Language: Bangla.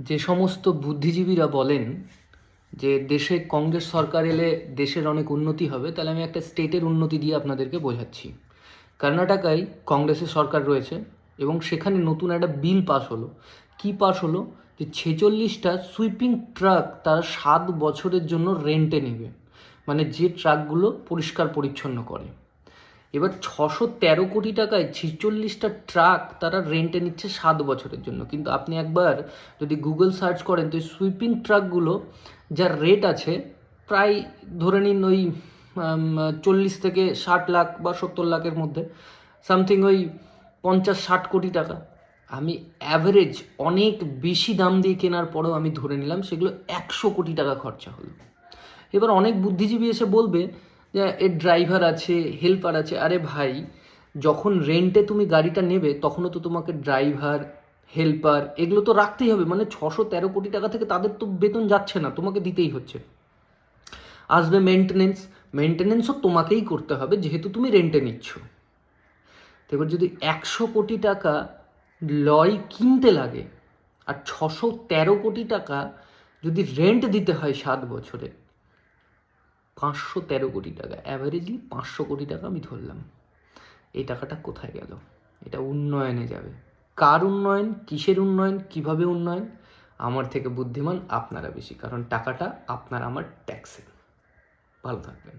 যে সমস্ত বুদ্ধিজীবীরা বলেন যে দেশে কংগ্রেস সরকার এলে দেশের অনেক উন্নতি হবে, তাহলে আমি একটা স্টেটের উন্নতি দিয়ে আপনাদেরকে বোঝাচ্ছি। কর্ণাটকায় কংগ্রেসের সরকার রয়েছে এবং সেখানে নতুন একটা বিল পাস হলো। কি পাস হলো? যে 46টা সুইপিং ট্রাক তারা 7 বছরের জন্য রেন্টে নেবে, মানে যে ট্রাকগুলো পরিষ্কার পরিচ্ছন্ন করে। এবার 613 কোটি টাকায় 46টা ট্রাক তারা রেন্টে নিচ্ছে 7 বছরের জন্য। কিন্তু আপনি একবার যদি গুগল সার্চ করেন তো সুইপিং ট্রাকগুলো যার রেট আছে প্রায় ধরে নিন ওই 40 থেকে 60 লাখ বা 70 লাখের মধ্যে, সামথিং ওই 50-60 কোটি টাকা। আমি অ্যাভারেজ অনেক বেশি দাম দিয়ে কেনার পরেও আমি ধরে নিলাম সেগুলো 100 কোটি টাকা খরচা হলো। এবার অনেক বুদ্ধিজীবী এসে বলবে যে এর ড্রাইভার আছে, হেল্পার আছে। আরে ভাই, যখন রেন্টে তুমি গাড়িটা নেবে তখনও তো তোমাকে ড্রাইভার, হেল্পার এগুলো তো রাখতেই হবে। মানে 613 কোটি টাকা থেকে তাদের তো বেতন যাচ্ছে না, তোমাকে দিতেই হচ্ছে। আসবে মেনটেনেন্সও তোমাকেই করতে হবে যেহেতু তুমি রেন্টে নিচ্ছ। তো এবার যদি 100 কোটি টাকা লরি কিনতে লাগে আর 613 কোটি টাকা যদি রেন্ট দিতে হয় 7 বছরে, 513 কোটি টাকা, অ্যাভারেজলি 500 কোটি টাকা আমি ধরলাম। এই টাকাটা কোথায় গেল? এটা উন্নয়নে যাবে। কার উন্নয়ন, কিসের উন্নয়ন, কিভাবে উন্নয়ন? আমার থেকে বুদ্ধিমান আপনারা বেশি, কারণ টাকাটা আপনার আমার ট্যাক্সে। ভালো থাকবেন।